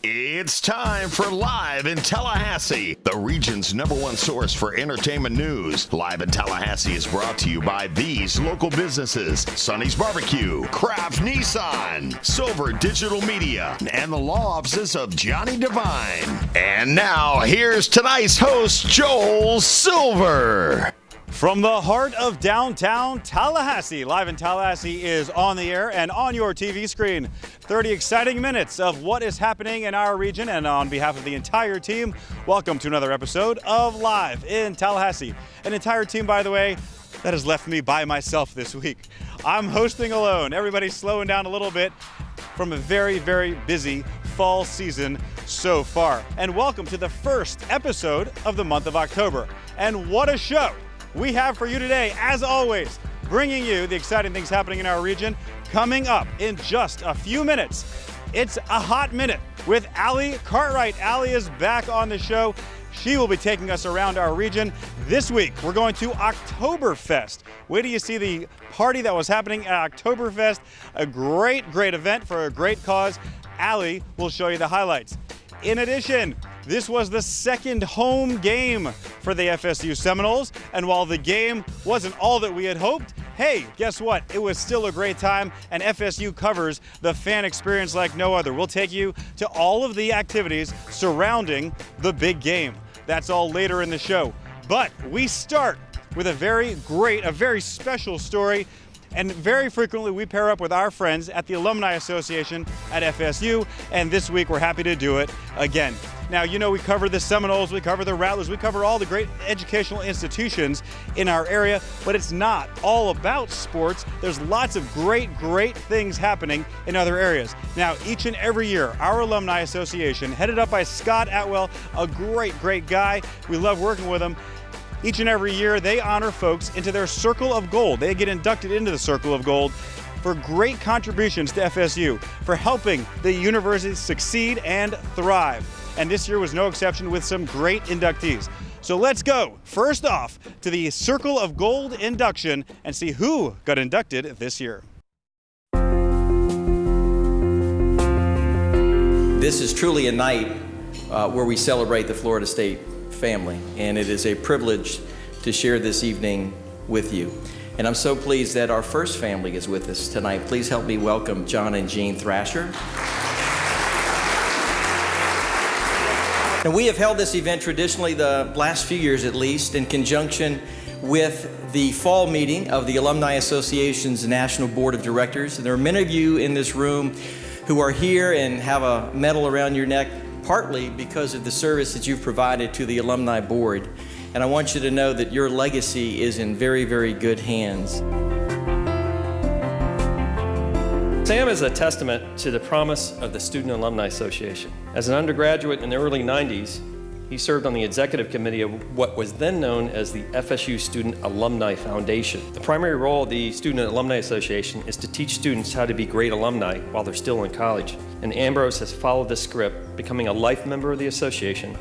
It's time for Live in Tallahassee, the region's #1 source for entertainment news. Live in Tallahassee is brought to you by these local businesses: Sonny's Barbecue, Kraft Nissan, Silver Digital Media, and the law offices of Johnny Devine. And now, here's tonight's host, Joel Silver. From the heart of downtown Tallahassee, Live in Tallahassee is on the air and on your TV screen. 30 exciting minutes of what is happening in our region, and on behalf of the entire team, welcome to another episode of Live in Tallahassee. An entire team, by the way, that has left me by myself this week. I'm hosting alone. Everybody's slowing down a little bit from a very, very busy fall season so far. And welcome to the first episode of the month of October. And what a show we have for you today, as always, bringing you the exciting things happening in our region. Coming up in just a few minutes, it's a hot minute with Allie Cartwright. Allie is back on the show. She will be taking us around our region. This week, we're going to Oktoberfest. Wait till you see the party that was happening at Oktoberfest. A great, great event for a great cause. Allie will show you the highlights. In addition, this was the second home game for the FSU Seminoles, and while the game wasn't all that we had hoped, hey, guess what? It was still a great time, and FSU covers the fan experience like no other. We'll take you to all of the activities surrounding the big game. That's all later in the show. But we start with a very great, a very special story. And very frequently we pair up with our friends at the Alumni Association at FSU, and this week we're happy to do it again. Now, you know, we cover the Seminoles, we cover the Rattlers, we cover all the great educational institutions in our area, but it's not all about sports. There's lots of great, great things happening in other areas. Now, each and every year, our Alumni Association, headed up by Scott Atwell, a great, great guy. We love working with him. Each and every year, they honor folks into their Circle of Gold. They get inducted into the Circle of Gold for great contributions to FSU, for helping the university succeed and thrive. And this year was no exception, with some great inductees. So let's go, first off, to the Circle of Gold induction and see who got inducted this year. This is truly a night where we celebrate the Florida State family, and it is a privilege to share this evening with you. And I'm so pleased that our first family is with us tonight. Please help me welcome John and Jean Thrasher. And we have held this event traditionally, the last few years at least, in conjunction with the fall meeting of the Alumni Association's National Board of Directors. And there are many of you in this room who are here and have a medal around your neck, partly because of the service that you've provided to the Alumni Board. And I want you to know that your legacy is in very, very good hands. Sam is a testament to the promise of the Student Alumni Association. As an undergraduate in the early 90s, he served on the executive committee of what was then known as the FSU Student Alumni Foundation. The primary role of the Student Alumni Association is to teach students how to be great alumni while they're still in college. And Ambrose has followed this script, becoming a life member of the association.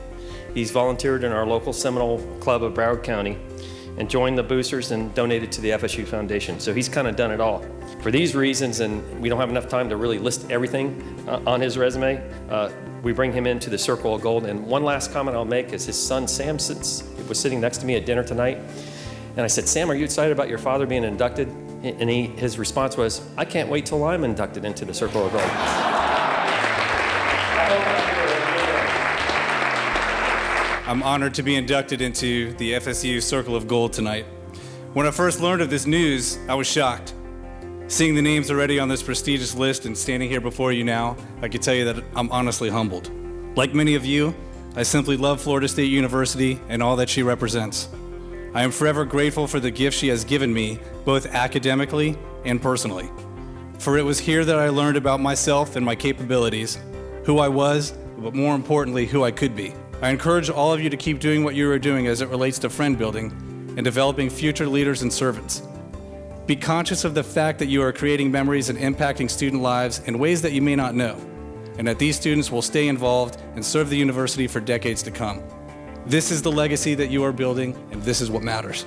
He's volunteered in our local Seminole Club of Broward County and joined the boosters and donated to the FSU Foundation. So he's kind of done it all. For these reasons, and we don't have enough time to really list everything on his resume, we bring him into the Circle of Gold. And one last comment I'll make is his son, Sam, was sitting next to me at dinner tonight. And I said, Sam, are you excited about your father being inducted? And his response was, I can't wait till I'm inducted into the Circle of Gold. I'm honored to be inducted into the FSU Circle of Gold tonight. When I first learned of this news, I was shocked. Seeing the names already on this prestigious list and standing here before you now, I can tell you that I'm honestly humbled. Like many of you, I simply love Florida State University and all that she represents. I am forever grateful for the gift she has given me, both academically and personally. For it was here that I learned about myself and my capabilities, who I was, but more importantly, who I could be. I encourage all of you to keep doing what you are doing as it relates to friend building and developing future leaders and servants. Be conscious of the fact that you are creating memories and impacting student lives in ways that you may not know, and that these students will stay involved and serve the university for decades to come. This is the legacy that you are building, and this is what matters.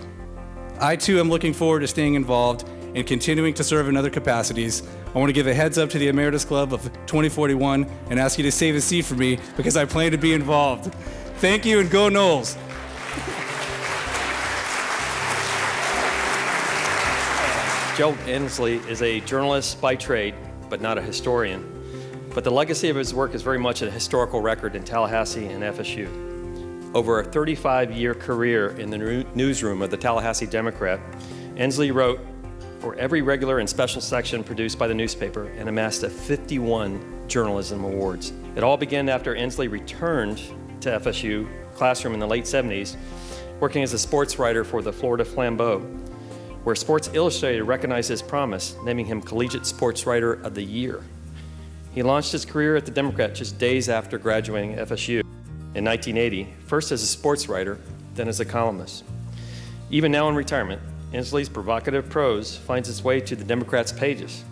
I too am looking forward to staying involved and continuing to serve in other capacities, I want to give a heads up to the Emeritus Club of 2041 and ask you to save a seat for me because I plan to be involved. Thank you, and go Knowles. Gerald Inslee is a journalist by trade, but not a historian. But the legacy of his work is very much a historical record in Tallahassee and FSU. Over a 35-year career in the newsroom of the Tallahassee Democrat, Inslee wrote for every regular and special section produced by the newspaper and amassed 51 journalism awards. It all began after Inslee returned to FSU classroom in the late 70s, working as a sports writer for the Florida Flambeau, where Sports Illustrated recognized his promise, naming him Collegiate Sports Writer of the Year. He launched his career at the Democrat just days after graduating FSU in 1980, first as a sports writer, then as a columnist. Even now in retirement, Inslee's provocative prose finds its way to the Democrat's pages,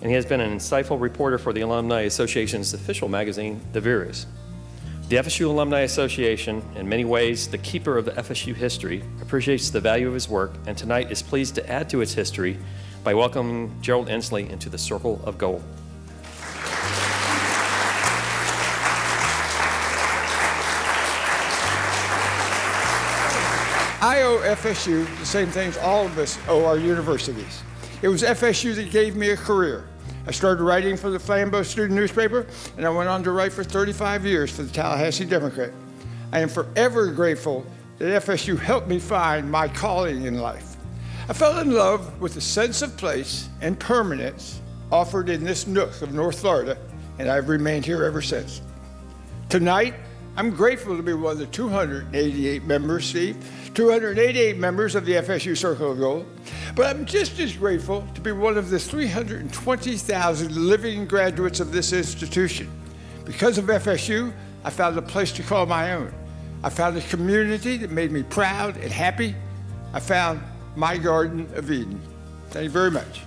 and he has been an insightful reporter for the Alumni Association's official magazine, The Viris. The FSU Alumni Association, in many ways the keeper of the FSU history, appreciates the value of his work, and tonight is pleased to add to its history by welcoming Gerald Inslee into the Circle of Gold. I owe FSU the same things all of us owe our universities. It was FSU that gave me a career. I started writing for the Flambeau student newspaper, and I went on to write for 35 years for the Tallahassee Democrat. I am forever grateful that FSU helped me find my calling in life. I fell in love with the sense of place and permanence offered in this nook of North Florida, and I've remained here ever since. Tonight, I'm grateful to be one of the 288 members, Steve, 288 members of the FSU Circle of Gold, but I'm just as grateful to be one of the 320,000 living graduates of this institution. Because of FSU, I found a place to call my own. I found a community that made me proud and happy. I found my Garden of Eden. Thank you very much.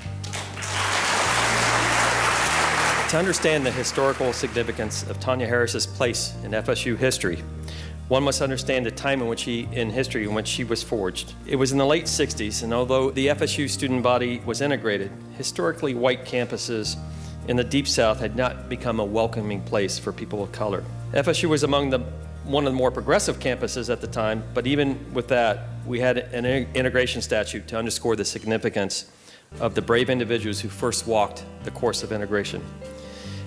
To understand the historical significance of Tanya Harris's place in FSU history, one must understand the time in which she was forged. It was in the late 60s, and although the FSU student body was integrated, historically white campuses in the Deep South had not become a welcoming place for people of color. FSU was among one of the more progressive campuses at the time, but even with that, we had an integration statute to underscore the significance of the brave individuals who first walked the course of integration.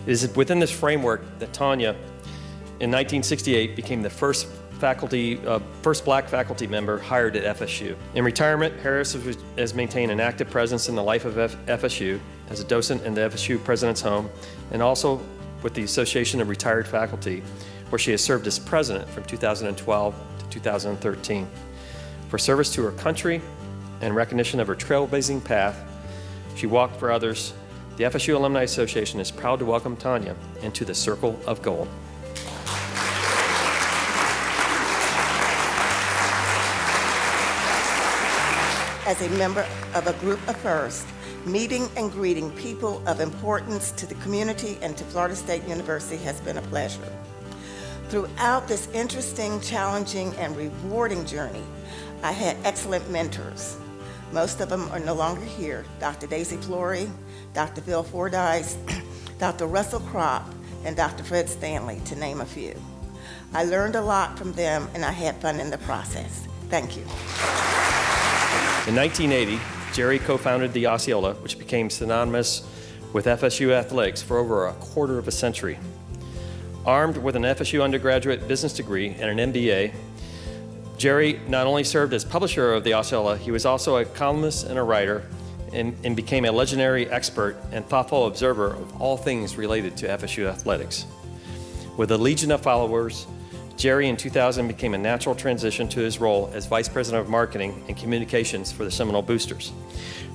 It is within this framework that Tanya, in 1968, became the first black faculty member hired at FSU. In retirement, Harris has maintained an active presence in the life of FSU as a docent in the FSU President's Home, and also with the Association of Retired Faculty, where she has served as president from 2012 to 2013. For service to her country and recognition of her trailblazing path, she walked for others. The FSU Alumni Association is proud to welcome Tanya into the Circle of Gold. As a member of a group of first, meeting and greeting people of importance to the community and to Florida State University has been a pleasure. Throughout this interesting, challenging, and rewarding journey, I had excellent mentors. Most of them are no longer here. Dr. Daisy Flory, Dr. Bill Fordyce, Dr. Russell Kropp, and Dr. Fred Stanley, to name a few. I learned a lot from them, and I had fun in the process. Thank you. In 1980, Jerry co-founded the Osceola, which became synonymous with FSU athletics for over a quarter of a century. Armed with an FSU undergraduate business degree and an MBA, Jerry not only served as publisher of the Osceola, he was also a columnist and a writer, and became a legendary expert and thoughtful observer of all things related to FSU athletics. With a legion of followers, Jerry in 2000 became a natural transition to his role as Vice President of Marketing and Communications for the Seminole Boosters,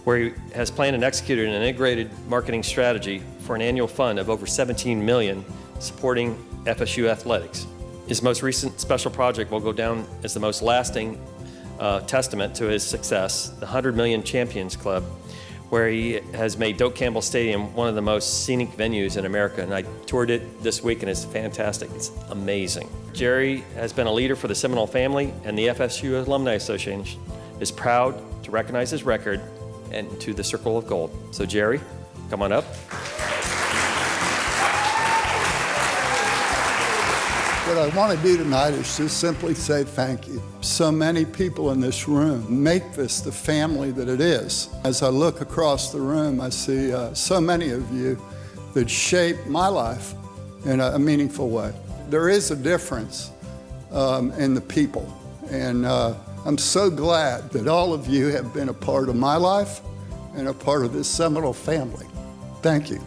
where he has planned and executed an integrated marketing strategy for an annual fund of over $17 million supporting FSU athletics. His most recent special project will go down as the most lasting testament to his success, the 100 Million Champions Club, where he has made Doak Campbell Stadium one of the most scenic venues in America. And I toured it this week, and it's fantastic. It's amazing. Jerry has been a leader for the Seminole family, and the FSU Alumni Association is proud to recognize his record and to the Circle of Gold. So Jerry, come on up. What I want to do tonight is just simply say thank you. So many people in this room make this the family that it is. As I look across the room, I see so many of you that shape my life in a meaningful way. There is a difference in the people, and I'm so glad that all of you have been a part of my life and a part of this Seminole family. Thank you.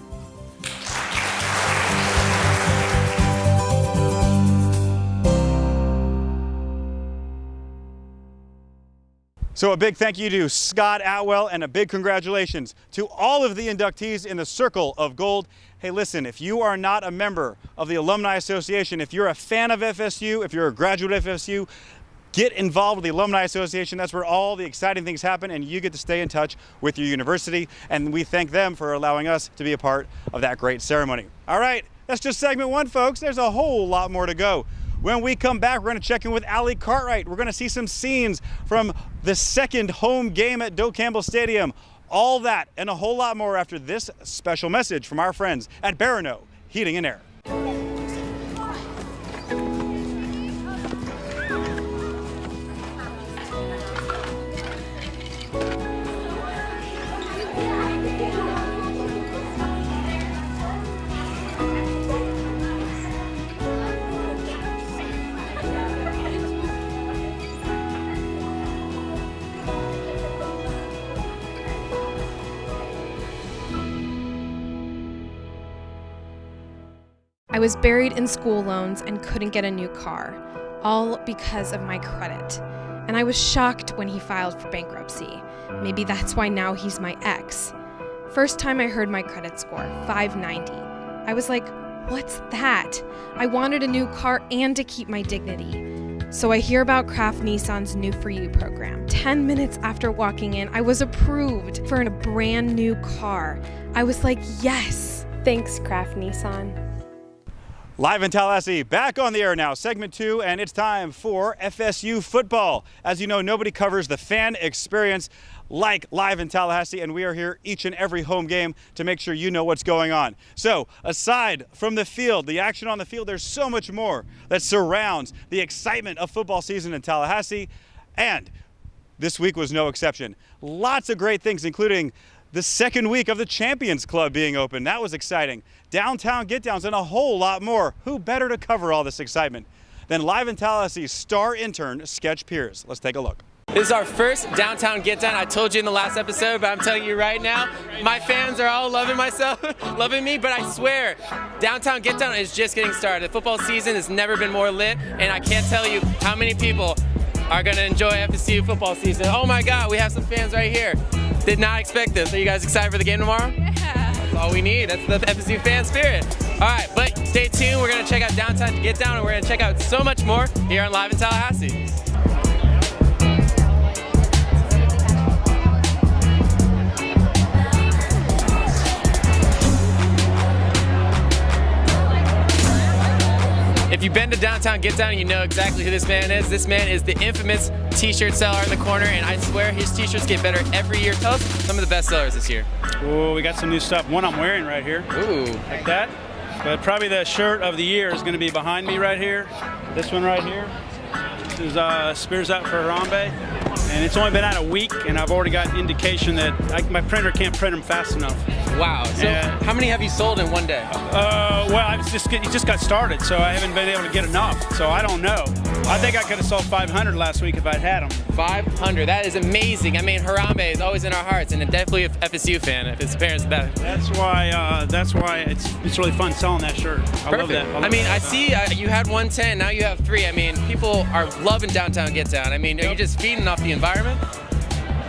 So a big thank you to Scott Atwell and a big congratulations to all of the inductees in the Circle of Gold. Hey, listen, if you are not a member of the Alumni Association, if you're a fan of FSU, if you're a graduate of FSU, get involved with the Alumni Association. That's where all the exciting things happen, and you get to stay in touch with your university. And we thank them for allowing us to be a part of that great ceremony. All right, that's just segment one, folks. There's a whole lot more to go. When we come back, we're going to check in with Allie Cartwright. We're going to see some scenes from the second home game at Doak Campbell Stadium. All that and a whole lot more after this special message from our friends at Barano Heating and Air. I was buried in school loans and couldn't get a new car, all because of my credit. And I was shocked when he filed for bankruptcy. Maybe that's why now he's my ex. First time I heard my credit score, 590. I was like, what's that? I wanted a new car and to keep my dignity. So I hear about Kraft Nissan's New For You program. 10 minutes after walking in, I was approved for a brand new car. I was like, yes, thanks Kraft Nissan. Live in Tallahassee, back on the air now, segment 2, and it's time for FSU football. As you know, nobody covers the fan experience like Live in Tallahassee, and we are here each and every home game to make sure you know what's going on. So, aside from the field, the action on the field, there's so much more that surrounds the excitement of football season in Tallahassee, and this week was no exception. Lots of great things, including the second week of the Champions Club being open. That was exciting. Downtown get-downs and a whole lot more. Who better to cover all this excitement than Live in Tallahassee's star intern, Sketch Pierce. Let's take a look. This is our first downtown get-down. I told you in the last episode, but I'm telling you right now, my fans are all loving loving me, but I swear, downtown get-down is just getting started. The football season has never been more lit, and I can't tell you how many people are gonna enjoy FSU football season. Oh my God, we have some fans right here. Did not expect this. Are you guys excited for the game tomorrow? Yeah. That's all we need. That's the FSU fan spirit. All right, but stay tuned. We're going to check out Downtown Get Down, and we're going to check out so much more here on Live in Tallahassee. If you've been to Downtown Get Down, you know exactly who this man is. This man is the infamous t-shirt seller in the corner, and I swear his t-shirts get better every year. Tell us some of the best sellers this year. Oh, we got some new stuff. One I'm wearing right here. Ooh. Like that. But probably the shirt of the year is going to be behind me right here. This one right here. This is Spears Out for Harambe. And it's only been out a week, and I've already got indication that my printer can't print them fast enough. Wow. So how many have you sold in one day? Well, it just got started, so I haven't been able to get enough. So I don't know. I think I could have sold 500 last week if I'd had them. 500. That is amazing. I mean, Harambe is always in our hearts, and definitely an FSU fan if his parents that. That's why it's really fun selling that shirt. I love that. I mean, I see you had 110, now you have 3. I mean, people are loving Downtown Get Down. I mean, are you just feeding off the environment?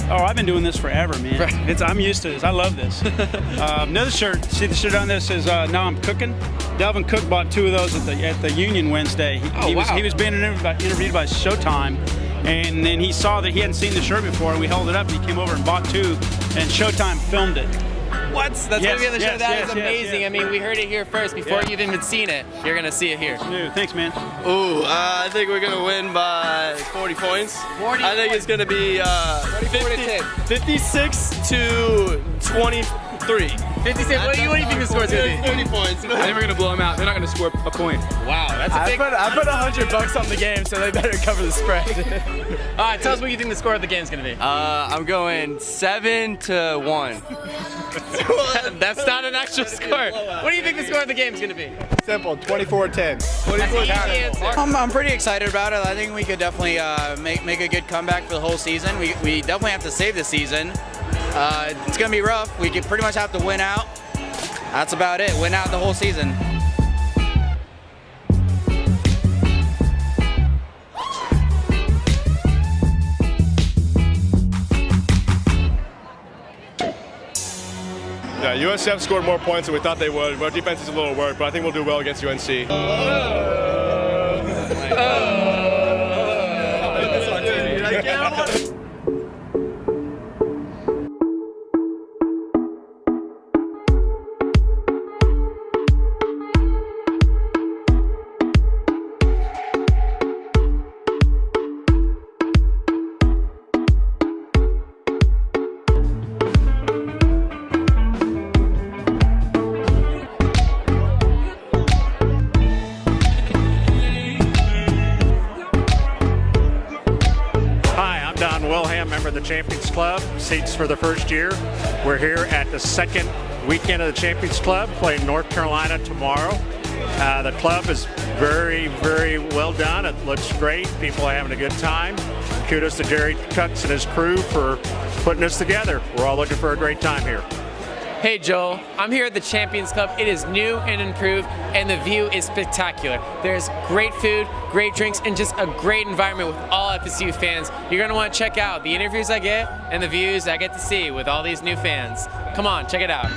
Oh, I've been doing this forever, man. Right. I'm used to this. I love this. Another shirt. See the shirt on this is Now I'm Cooking. Delvin Cook bought 2 of those at the Union Wednesday. He was being interviewed by Showtime, and then he saw that he hadn't seen the shirt before, and we held it up, and he came over and bought 2, and Showtime filmed it. What? That's going to be on the show. That is amazing. Yes. I mean, we heard it here first. Before you've even seen it, you're going to see it here. Thanks, man. Ooh, I think we're going to win by 40 points. 40 I think it's going to be 56 to 23. 56. What do you think the score is going to be? 30 points. I think we're going to blow them out. They're not going to score a point. Wow, that's a big... I put $100 on the game, so they better cover the spread. All right, tell us what you think the score of the game is going to be. I'm going 7-1. That's not an actual score. What do you think the score of the game is going to be? Simple, 24-10. That's an easy answer. I'm pretty excited about it. I think we could definitely make a good comeback for the whole season. We definitely have to save the season. It's going to be rough. We could pretty much have to win out. That's about it. Win out the whole season. Yeah, USF scored more points than we thought they would. Our defense needs a little work, but I think we'll do well against UNC. Member of the Champions Club, seats for the first year. We're here at the second weekend of the Champions Club, playing North Carolina tomorrow. The club is very, very well done. It looks great. People are having a good time. Kudos to Jerry Cutts and his crew for putting this together. We're all looking for a great time here. Hey Joel, I'm here at the Champions Club. It is new and improved, and the view is spectacular. There's great food, great drinks, and just a great environment with all FSU fans. You're gonna want to check out the interviews I get and the views I get to see with all these new fans. Come on, check it out.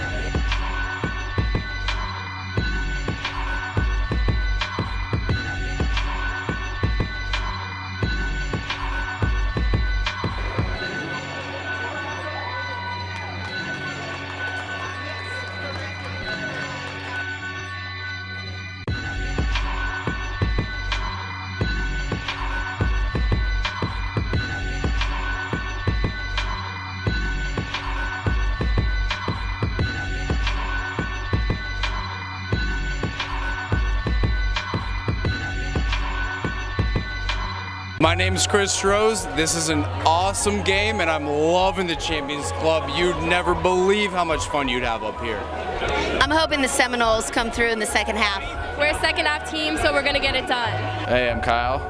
My name is Chris Strohs. This is an awesome game, and I'm loving the Champions Club. You'd never believe how much fun you'd have up here. I'm hoping the Seminoles come through in the second half. We're a second half team, so we're going to get it done. Hey, I'm Kyle.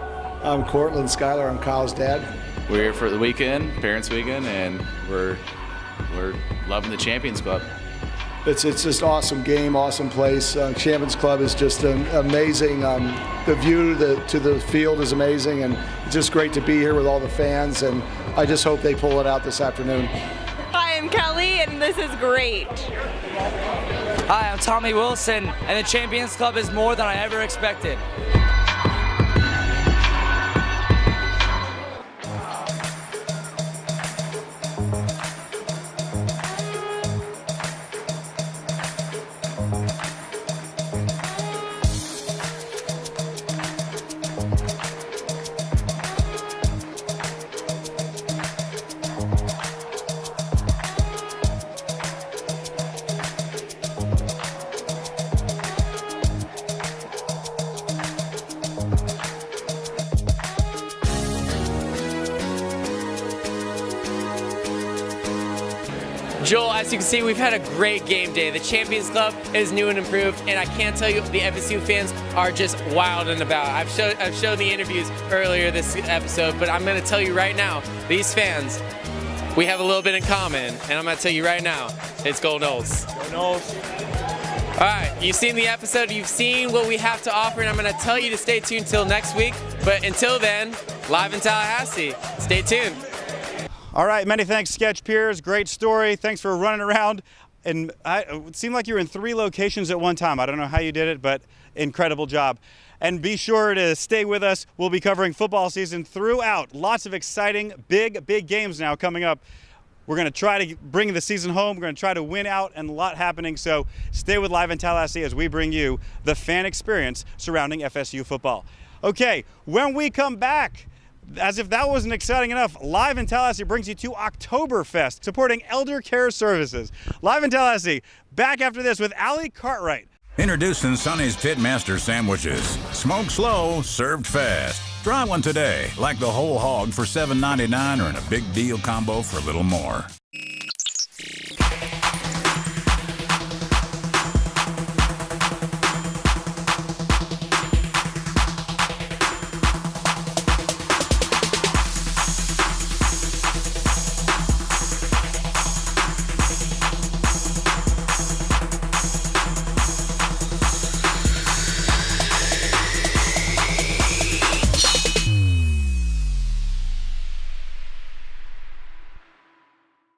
I'm Cortland Schuyler. I'm Kyle's dad. We're here for the weekend, Parents Weekend, and we're loving the Champions Club. It's just awesome game, awesome place. Champions Club is just amazing. The view to the field is amazing, and it's just great to be here with all the fans, and I just hope they pull it out this afternoon. Hi, I'm Kelly, and this is great. Hi, I'm Tommy Wilson, and the Champions Club is more than I ever expected. Joel, as you can see, we've had a great game day. The Champions Club is new and improved, and I can't tell you, the FSU fans are just wild and about. I've shown the interviews earlier this episode, but I'm going to tell you right now, these fans, we have a little bit in common, and I'm going to tell you right now, it's Go Noles. Go Noles. All right, you've seen the episode, you've seen what we have to offer, and I'm going to tell you to stay tuned till next week. But until then, live in Tallahassee, stay tuned. All right, many thanks, Sketch Piers. Great story. Thanks for running around. And it seemed like you were in 3 locations at one time. I don't know how you did it, but incredible job. And be sure to stay with us. We'll be covering football season throughout. Lots of exciting, big games now coming up. We're going to try to bring the season home. We're going to try to win out, and a lot happening. So stay with Live in Tallahassee as we bring you the fan experience surrounding FSU football. Okay, when we come back, as if that wasn't exciting enough, Live in Tallahassee brings you to Oktoberfest, supporting Elder Care Services. Live in Tallahassee, back after this with Allie Cartwright. Introducing Sonny's Pitmaster sandwiches. Smoked slow, served fast. Try one today, like the whole hog for $7.99 or in a big deal combo for a little more.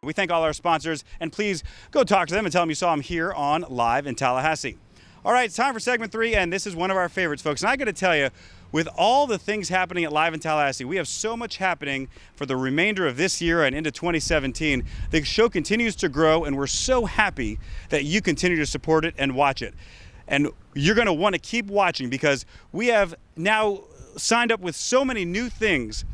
We thank all our sponsors, and please go talk to them and tell them you saw them here on Live in Tallahassee. All right, it's time for segment 3, and this is one of our favorites, folks. And I got to tell you, with all the things happening at Live in Tallahassee, we have so much happening for the remainder of this year and into 2017. The show continues to grow, and we're so happy that you continue to support it and watch it. And you're going to want to keep watching because we have now signed up with so many new things.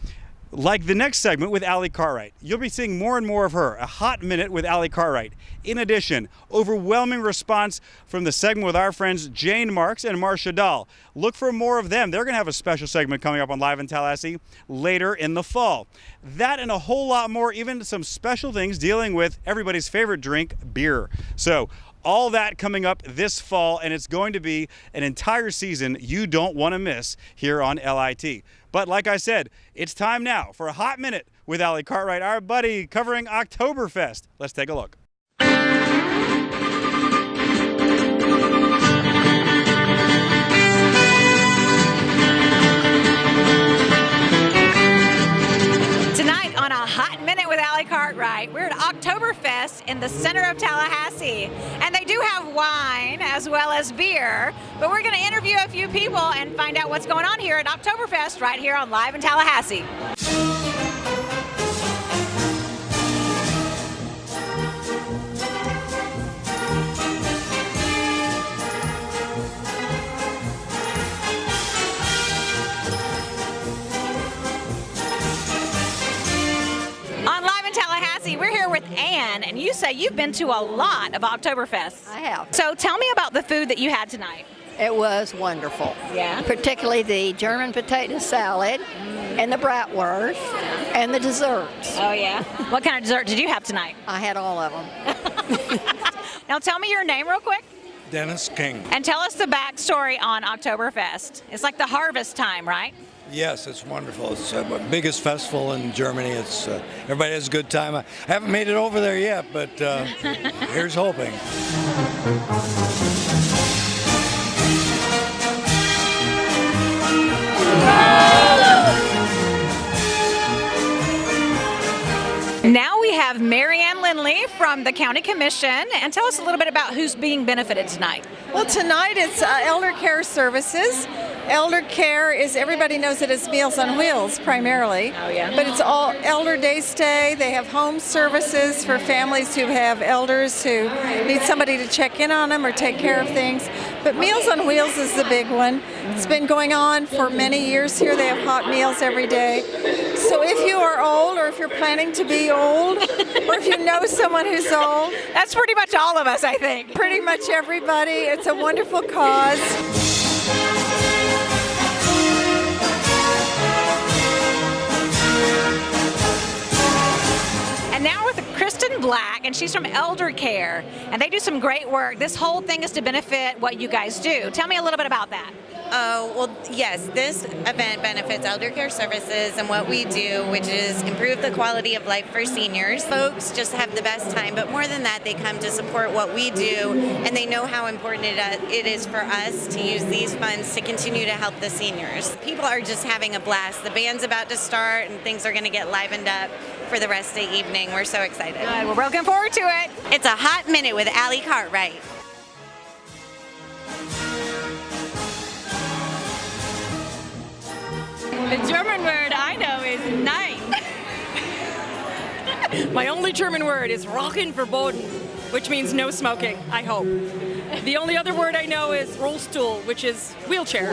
Like the next segment with Allie Cartwright. You'll be seeing more and more of her, a hot minute with Allie Cartwright. In addition, overwhelming response from the segment with our friends Jane Marks and Marcia Dahl. Look for more of them. They're going to have a special segment coming up on Live in Tallahassee later in the fall. That and a whole lot more, even some special things dealing with everybody's favorite drink, beer. So all that coming up this fall, and it's going to be an entire season you don't want to miss here on LIT. But like I said, it's time now for a hot minute with Allie Cartwright, our buddy covering Oktoberfest. Let's take a look. Tonight on A Hot Minute with Allie Cartwright, we're at Oktoberfest in the center of Tallahassee. And they do have wine as well as beer, but we're going to interview a few people and find out what's going on here at Oktoberfest right here on Live in Tallahassee. We're here with Ann, and you say you've been to a lot of Oktoberfests. I have. So tell me about the food that you had tonight. It was wonderful. Yeah. Particularly the German potato salad and the bratwurst and the desserts. Oh, yeah. What kind of dessert did you have tonight? I had all of them. Now tell me your name real quick. Dennis King. And tell us the backstory on Oktoberfest. It's like the harvest time, right? Yes, it's wonderful. It's the biggest festival in Germany. It's everybody has a good time. I haven't made it over there yet, but here's hoping. Now we have Mary Ann Lindley from the County Commission, and tell us a little bit about who's being benefited tonight. Well, tonight it's Elder Care Services. Elder Care is, everybody knows it as Meals on Wheels primarily. Oh, yeah. But it's all Elder Day Stay. They have home services for families who have elders who need somebody to check in on them or take care of things. But Meals on Wheels is the big one. It's been going on for many years here. They have hot meals every day. So if you are old, or if you're planning to be old, or if you know someone who's old. That's pretty much all of us, I think. Pretty much everybody. It's a wonderful cause. And now with Kristen Black, and she's from Elder Care, and they do some great work. This whole thing is to benefit what you guys do. Tell me a little bit about that. Oh, well, yes, this event benefits Elder Care Services and what we do, which is improve the quality of life for seniors. Folks just have the best time, but more than that, they come to support what we do, and they know how important it is for us to use these funds to continue to help the seniors. People are just having a blast. The band's about to start, and things are going to get livened up for the rest of the evening. We're so excited. Good. We're looking forward to it. It's a hot minute with Allie Cartwright. The German word I know is nein. My only German word is Rauchen verboten, which means no smoking, I hope. The only other word I know is Rollstuhl, which is wheelchair.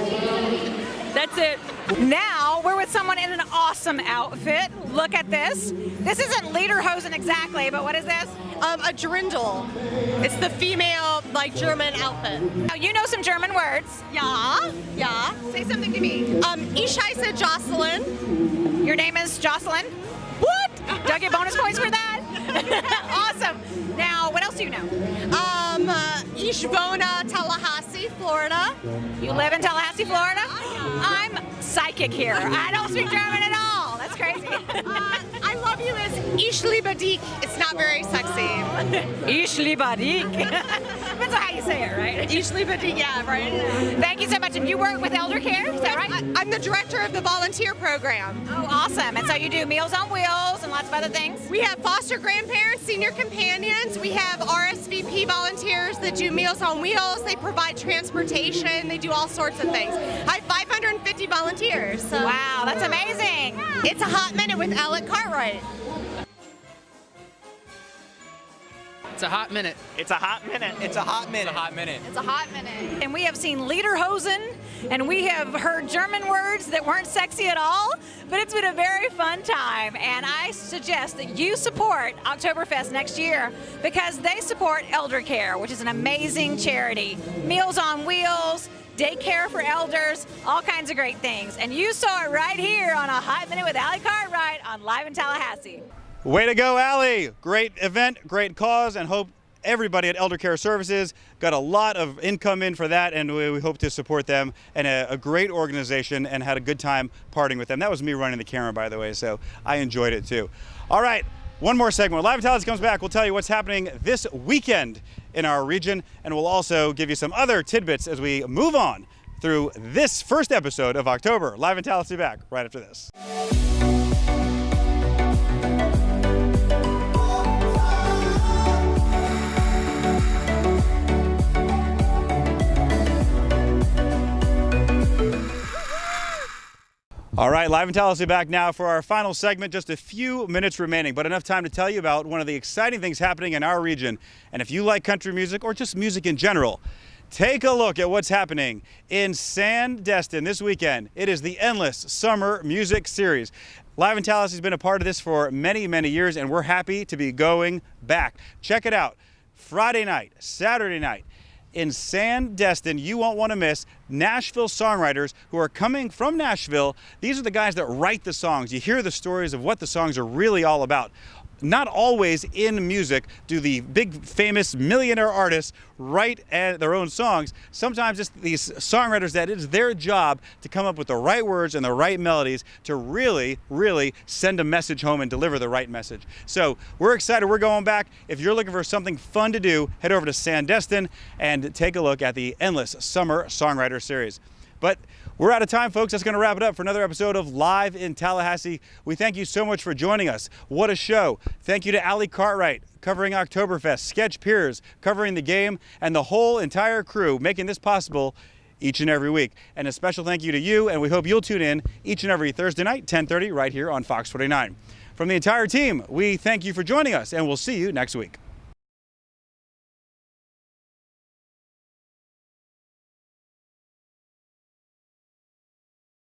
That's it. Now we're with someone in an awesome outfit. Look at this. This isn't lederhosen exactly, but what is this? A Dirndl. It's the female, German outfit. Now you know some German words. Yeah. Say something to me. Ich heiße Jocelyn. Your name is Jocelyn? What? Do I get bonus points for that? Awesome. Now, what else do you know? Ich wohne Tallahassee, Florida. You live in Tallahassee, Florida? I'm psychic here. I don't speak German at all. That's crazy. I love you is Ich liebe dich. It's not very sexy. Ich liebe dich. Depends on how you say it, right? Ich liebe dich, yeah, right? Thank you so much. And you work with Elder Care, is that right? I'm the director of the volunteer program. Oh, awesome. And so you do Meals on Wheels and lots of other things? We have foster grandparents, senior companions. We have RSVP volunteers that do Meals on Wheels. They provide transportation. They do all sorts of things. I have 550 volunteers. So. Wow, that's amazing. Yeah. It's a hot minute with Alec Cartwright. It's a hot minute. It's a hot minute. It's a hot minute. It's a hot minute. It's a hot minute. And we have seen lederhosen, and we have heard German words that weren't sexy at all, but it's been a very fun time. And I suggest that you support Oktoberfest next year because they support Elder Care, which is an amazing charity. Meals on Wheels, daycare for elders, all kinds of great things. And you saw it right here on A Hot Minute with Allie Cartwright on Live in Tallahassee. Way to go, Allie. Great event, great cause, and hope everybody at Elder Care Services got a lot of income in for that, and we hope to support them and a great organization and had a good time partying with them. That was me running the camera, by the way, so I enjoyed it too. All right, one more segment. Live in Tallahassee comes back. We'll tell you what's happening this weekend in our region, and we'll also give you some other tidbits as we move on through this first episode of October. Live in Tallahassee back right after this. All right, Live in Tallahassee back now for our final segment. Just a few minutes remaining, but enough time to tell you about one of the exciting things happening in our region. And if you like country music or just music in general, take a look at what's happening in Sandestin this weekend. It is the Endless Summer Music Series. Live in Tallahassee has been a part of this for many, many years, and we're happy to be going back. Check it out. Friday night, Saturday night, in Sandestin, you won't want to miss Nashville songwriters who are coming from Nashville. These are the guys that write the songs. You hear the stories of what the songs are really all about. Not always in music do the big famous millionaire artists write their own songs. Sometimes it's these songwriters that it is their job to come up with the right words and the right melodies to really, really send a message home and deliver the right message. So we're excited. We're going back. If you're looking for something fun to do, head over to Sandestin and take a look at the Endless Summer Songwriter Series. But we're out of time, folks. That's going to wrap it up for another episode of Live in Tallahassee. We thank you so much for joining us. What a show. Thank you to Allie Cartwright, covering Oktoberfest, Sketch Piers, covering the game, and the whole entire crew making this possible each and every week. And a special thank you to you, and we hope you'll tune in each and every Thursday night, 10:30, right here on Fox 49. From the entire team, we thank you for joining us, and we'll see you next week.